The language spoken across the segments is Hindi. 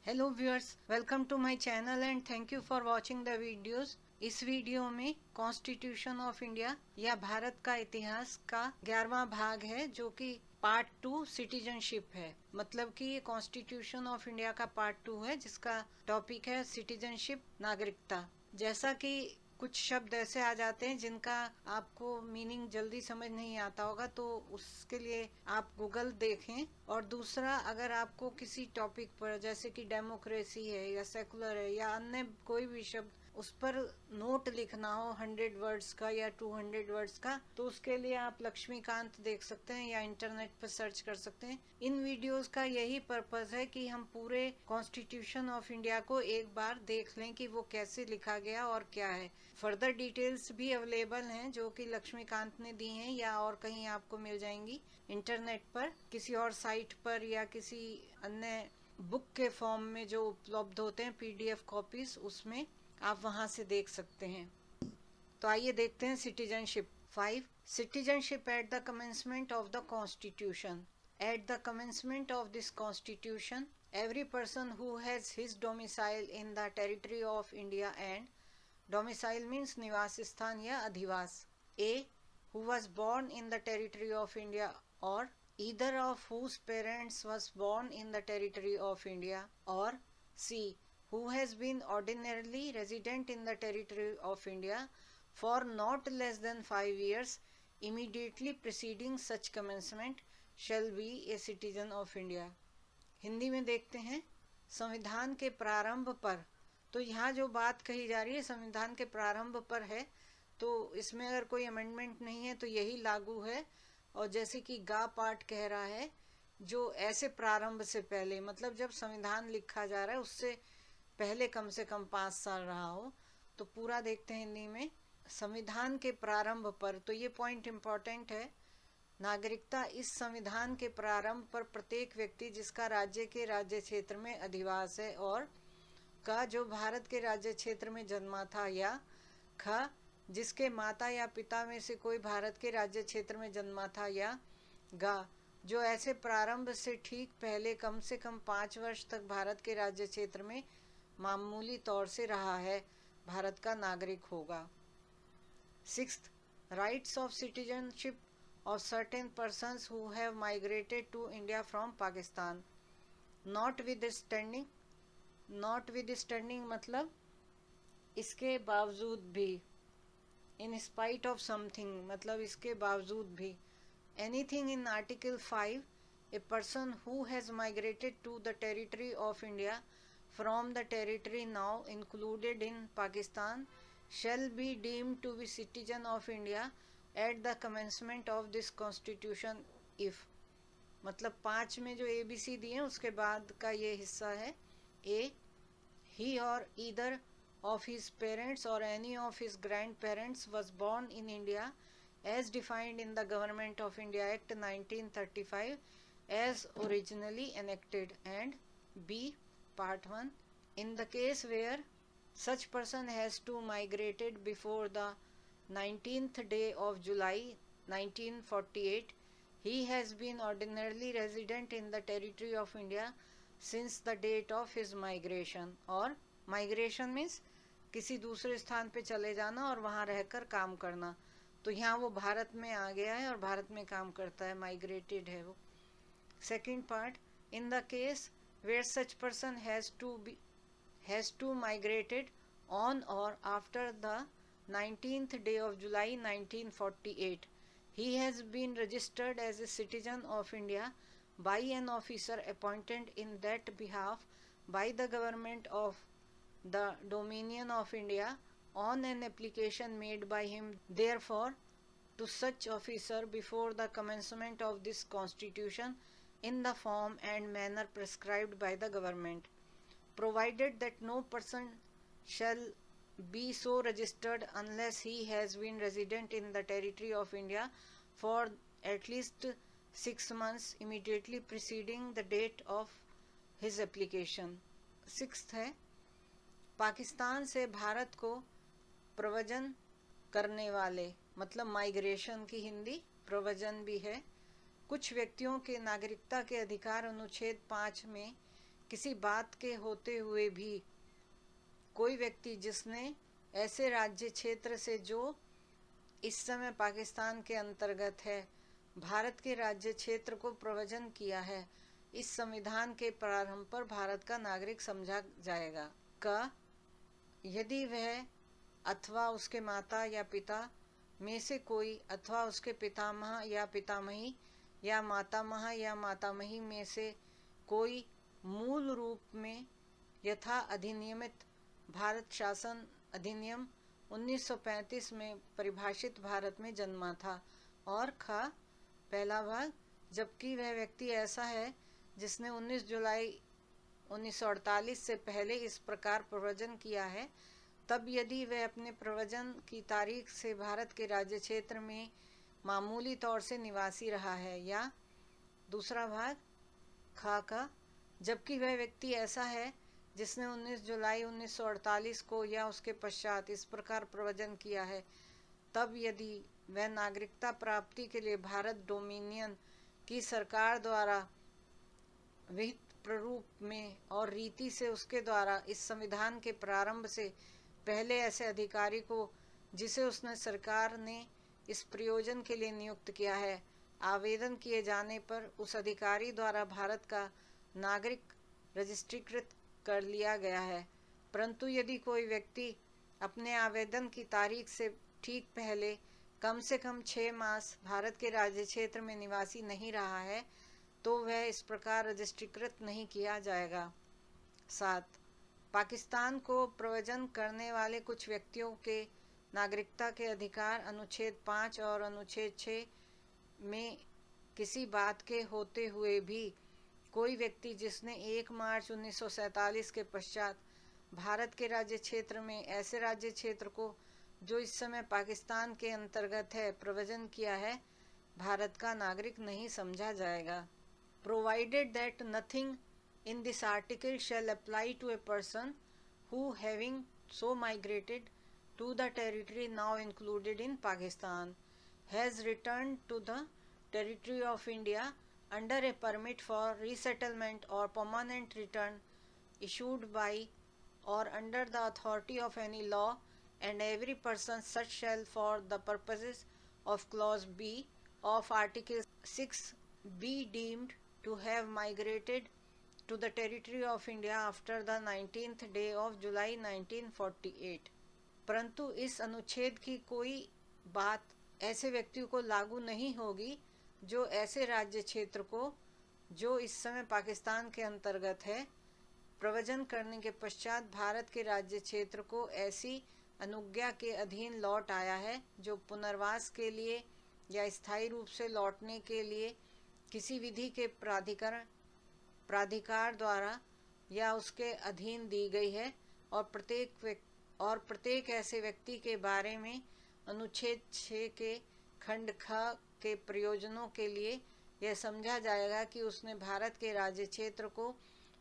Hello viewers, welcome to my channel and thank you for watching the videos. इस वीडियो में कॉन्स्टिट्यूशन ऑफ इंडिया या भारत का इतिहास का 11वां भाग है, जो कि पार्ट 2 सिटीजनशिप है। मतलब कि ये कॉन्स्टिट्यूशन ऑफ इंडिया का पार्ट 2 है, जिसका टॉपिक है सिटीजनशिप, नागरिकता। जैसा कि कुछ शब्द ऐसे आ जाते हैं जिनका आपको मीनिंग जल्दी समझ नहीं आता होगा, तो उसके लिए आप गूगल देखें। और दूसरा, अगर आपको किसी टॉपिक पर जैसे कि डेमोक्रेसी है या सेकुलर है या अन्य कोई भी शब्द उस पर नोट लिखना हो 100 वर्ड्स का या 200 वर्ड्स का, तो उसके लिए आप लक्ष्मीकांत देख सकते हैं या इंटरनेट पर सर्च कर सकते हैं। इन वीडियोस का यही पर्पस है कि हम पूरे कॉन्स्टिट्यूशन ऑफ इंडिया को एक बार देख लें कि वो कैसे लिखा गया और क्या है। फर्दर डिटेल्स भी अवेलेबल हैं जो कि लक्ष्मीकांत ने दी हैं या और कहीं आपको मिल जाएंगी इंटरनेट पर, किसी और साइट पर या किसी अन्य बुक के फॉर्म में जो उपलब्ध होते हैं PDF कॉपीज, उसमें आप वहां से देख सकते हैं। तो आइए देखते हैं citizenship. 5. Citizenship at the commencement of the Constitution. At the commencement of this Constitution, every person who has his domicile in the territory of India, and domicile means निवास स्थान या अधिवास, A. who was born in the territory of India, or either of whose parents was born in the territory of India, or C. who has been ordinarily resident in the territory of India for not less than 5 years immediately preceding such commencement shall be a citizen of India. Hindi में देखते हैं। संविधान के प्रारंभ पर, तो यहाँ जो बात कही जा रही है संविधान के प्रारंभ पर है, तो इसमें अगर कोई अमेंडमेंट नहीं है तो यही लागू है। और जैसे कि गा पाठ कह रहा है, जो ऐसे प्रारंभ से पहले, मतलब जब संविधान लिखा जा रहा है उससे पहले कम से कम 5 साल रहा हो। तो पूरा देखते हैं हिंदी में। संविधान के प्रारंभ पर, तो ये पॉइंट इम्पोर्टेंट है। नागरिकता इस संविधान के प्रारंभ पर प्रत्येक व्यक्ति जिसका राज्य के राज्य क्षेत्र में अधिवास है, और का जो भारत के राज्य क्षेत्र में जन्मा था, या ख जिसके माता या पिता में से कोई भारत के राज्य क्षेत्र में जन्मा था, या गा जो ऐसे प्रारंभ से ठीक पहले कम से कम 5 वर्ष तक भारत के राज्य क्षेत्र में मामूली तौर से रहा है, भारत का नागरिक होगा। 6th, rights of citizenship of certain persons who have migrated to India from Pakistan. Notwithstanding मतलब इसके बावजूद भी, in spite of something मतलब इसके बावजूद भी। Anything in Article 5, a person who has migrated to the territory of India from the territory now included in Pakistan shall be deemed to be citizen of India at the commencement of this constitution if, मतलब 5 में जो ABC दिए हैं उसके बाद का ये हिस्सा है। A. he or either of his parents or any of his grandparents was born in India as defined in the Government of India Act 1935 as originally enacted, and B. Part 1, in the case where such person has to migrated before the 19th day of July 1948, he has been ordinarily resident in the territory of India since the date of his migration. और migration means किसी दूसरे स्थान पे चले जाना और वहाँ रहकर काम करना। तो यहाँ वो भारत में आ गया है और भारत में काम करता है, माइग्रेटेड है वो। Second part, in the case where such person has to migrated on or after the 19th day of July 1948, he has been registered as a citizen of India by an officer appointed in that behalf by the government of the Dominion of India on an application made by him therefore to such officer before the commencement of this constitution in the form and manner prescribed by the government, provided that no person shall be so registered unless he has been resident in the territory of India for at least 6 months immediately preceding the date of his application. 6th है, पाकिस्तान से भारत को प्रव्रजन करने वाले, मतलब माइग्रेशन की हिंदी प्रव्रजन भी है, कुछ व्यक्तियों के नागरिकता के अधिकार अनुच्छेद 5 में किसी बात के होते हुए भी कोई व्यक्ति जिसने ऐसे राज्य क्षेत्र से जो इस समय पाकिस्तान के अंतर्गत है भारत के राज्य क्षेत्र को प्रवचन किया है, इस संविधान के प्रारंभ पर भारत का नागरिक समझा जाएगा। का यदि वह अथवा उसके माता या पिता में से कोई अथवा उसके पितामह या पितामही या मातामही में से कोई मूल रूप में यथा अधिनियमित भारत शासन अधिनियम 1935 में परिभाषित भारत में जन्मा था। और ख पहला भाग, जबकि वह व्यक्ति ऐसा है जिसने 19 जुलाई 1948 से पहले इस प्रकार प्रवचन किया है, तब यदि वह अपने प्रवचन की तारीख से भारत के राज्य क्षेत्र में मामूली तौर से निवासी रहा है। या दूसरा भाग खा का, जबकि वह व्यक्ति ऐसा है जिसने 19 जुलाई 1948 को या उसके पश्चात इस प्रकार प्रवचन किया है, तब यदि वह नागरिकता प्राप्ति के लिए भारत डोमिनियन की सरकार द्वारा विहित प्रारूप में और रीति से उसके द्वारा इस संविधान के प्रारंभ से पहले ऐसे अधिकारी को जिसे उसने सरकार ने इस प्रयोजन के लिए नियुक्त किया है आवेदन किए जाने पर उस अधिकारी द्वारा भारत का नागरिक रजिस्ट्रीकृत कर लिया गया है, परंतु यदि कोई व्यक्ति अपने आवेदन की तारीख से ठीक पहले कम से कम 6 मास भारत के राज्य क्षेत्र में निवासी नहीं रहा है तो वह इस प्रकार रजिस्ट्रीकृत नहीं किया जाएगा। 7. पाकिस्तान को प्रवचन करने वाले कुछ व्यक्तियों के नागरिकता के अधिकार अनुच्छेद 5 और अनुच्छेद 6 में किसी बात के होते हुए भी कोई व्यक्ति जिसने 1 मार्च 1947 के पश्चात भारत के राज्य क्षेत्र में ऐसे राज्य क्षेत्र को जो इस समय पाकिस्तान के अंतर्गत है प्रवचन किया है, भारत का नागरिक नहीं समझा जाएगा। Provided that nothing in this article shall apply to a person who, having so migrated to the territory now included in Pakistan, has returned to the territory of India under a permit for resettlement or permanent return issued by or under the authority of any law, and every person such shall for the purposes of clause B of article 6 be deemed to have migrated to the territory of India after the 19th day of July 1948। परंतु इस अनुच्छेद की कोई बात ऐसे व्यक्तियों को लागू नहीं होगी जो ऐसे राज्य क्षेत्र को जो इस समय पाकिस्तान के अंतर्गत है प्रवचन करने के पश्चात भारत के राज्य क्षेत्र को ऐसी अनुज्ञा के अधीन लौट आया है जो पुनर्वास के लिए या स्थायी रूप से लौटने के लिए किसी विधि के प्राधिकार द्वारा या उसके अधीन दी गई है, और प्रत्येक ऐसे व्यक्ति के बारे में अनुच्छेद 6 के खंड ख के प्रयोजनों के लिए यह समझा जाएगा कि उसने भारत के राज्य क्षेत्र को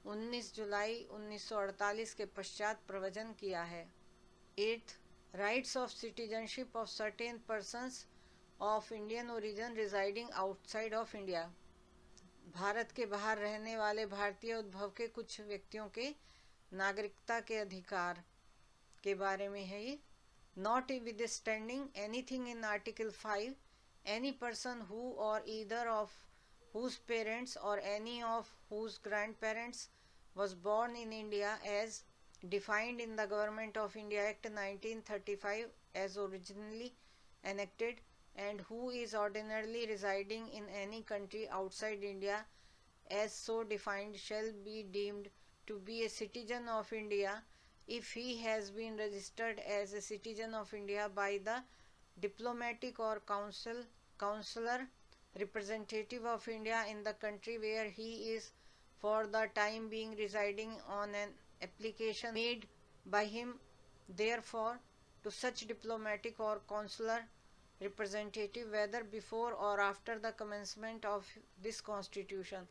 19 जुलाई 1948 के पश्चात प्रवचन किया है। 8. Rights of citizenship of certain persons of Indian origin residing outside of India। Bharat के बाहर रहने वाले भारतीय उद्भव के कुछ व्यक्तियों के नागरिकता के अधिकार के बारे में है ये। Notwithstanding anything in Article 5, any person who or either of whose parents or any of whose grandparents was born in India as defined in the Government of India Act 1935 as originally enacted, and who is ordinarily residing in any country outside India as so defined, shall be deemed to be a citizen of India if he has been registered as a citizen of India by the diplomatic or consular representative of India in the country where he is for the time being residing on an application made by him therefore to such diplomatic or consular representative whether before or after the commencement of this constitution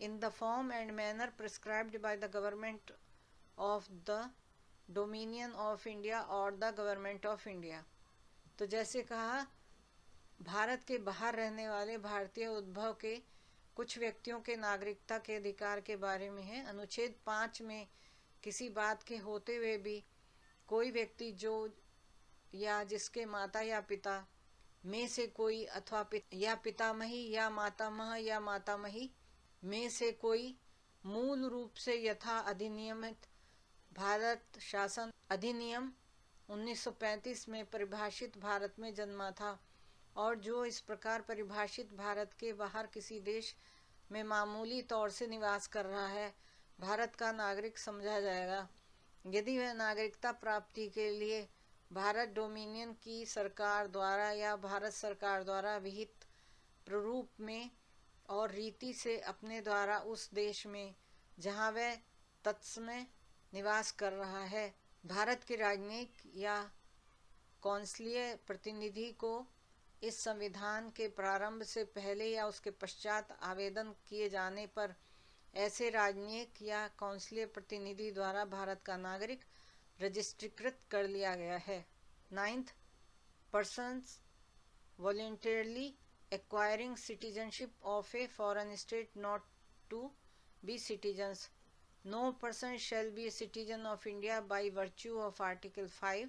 in the form and manner prescribed by the government of the Dominion of India or the Government of India। तो जैसे कहा भारत के बाहर रहने वाले भारतीय उद्भव के कुछ व्यक्तियों के नागरिकता के अधिकार के बारे में है। अनुच्छेद 5 में किसी बात के होते हुए भी कोई व्यक्ति जो या जिसके माता या पिता में से कोई अथवा या पितामही या मातामह या मातामही में से कोई मूल रूप से यथा अधिनियमित भारत शासन अधिनियम 1935 में परिभाषित भारत में जन्मा था और जो इस प्रकार परिभाषित भारत के बाहर किसी देश में मामूली तौर से निवास कर रहा है, भारत का नागरिक समझा जाएगा। यदि वह नागरिकता प्राप्ति के लिए भारत डोमिनियन की सरकार द्वारा या भारत सरकार द्वारा विहित प्रारूप में और रीति से अपने द्वारा उस देश में जहाँ वह तत्समय निवास कर रहा है भारत के राजनयिक या कौंसलीय प्रतिनिधि को इस संविधान के प्रारंभ से पहले या उसके पश्चात आवेदन किए जाने पर ऐसे राजनयिक या कौंसलीय प्रतिनिधि द्वारा भारत का नागरिक रजिस्ट्रीकृत कर लिया गया है। 9th, persons voluntarily acquiring citizenship of a foreign state not to be citizens. No person shall be a citizen of India by virtue of Article 5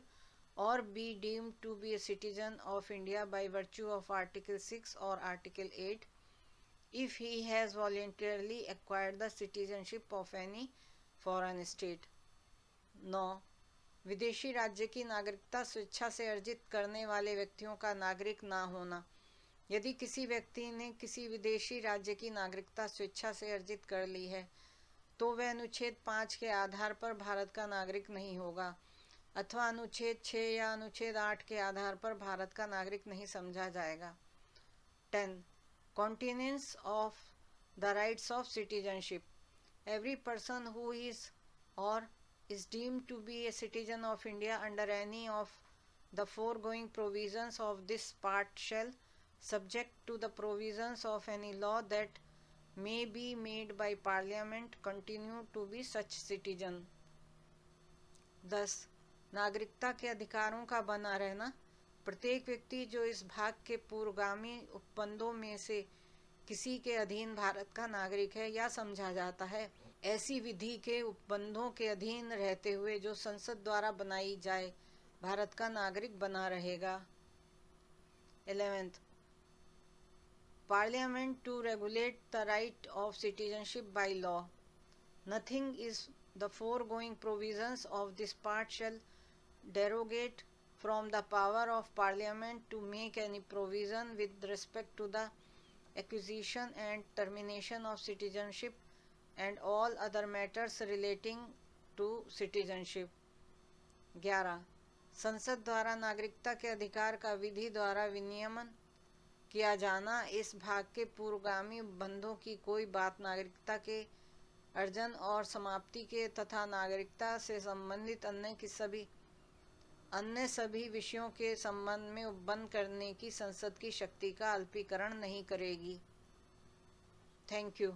or be deemed to be a citizen of India by virtue of Article 6 or Article 8 if he has voluntarily acquired the citizenship of any foreign state. 9. विदेशी राज्य की नागरिकता स्वेच्छा से अर्जित करने वाले व्यक्तियों का नागरिक ना होना। यदि किसी व्यक्ति ने किसी विदेशी राज्य की नागरिकता स्वेच्छा से अर्जित कर ली है तो वह अनुच्छेद 5 के आधार पर भारत का नागरिक नहीं होगा अथवा अनुच्छेद 6 या अनुच्छेद 8 के आधार पर भारत का नागरिक नहीं समझा जाएगा। 10. Continuance of the rights of citizenship. Every person who is or is deemed to be a citizen of India under any of the foregoing provisions of this part shall, subject to the provisions of any law that may be made by Parliament, continue to be such citizen. 10. नागरिकता के अधिकारों का बना रहना। प्रत्येक व्यक्ति जो इस भाग के पूर्वगामी उपबंधों में से किसी के अधीन भारत का नागरिक है या समझा जाता है, ऐसी विधि के उपबंधों के अधीन रहते हुए जो संसद द्वारा बनाई जाए भारत का नागरिक बना रहेगा। 11th, Parliament to regulate the right of citizenship by law. Nothing is the foregoing provisions of this part shall derogate from the power of Parliament to make any provision with respect to the acquisition and termination of citizenship and all other matters relating to citizenship. 11. संसद द्वारा नागरिकता के अधिकार का विधि द्वारा विनियमन किया जाना। इस भाग के पूर्वगामी बंधों की कोई बात नागरिकता के अर्जन और समाप्ति के तथा नागरिकता से संबंधित अन्य सभी विषयों के संबंध में उपबंध करने की संसद की शक्ति का अल्पीकरण नहीं करेगी। Thank you.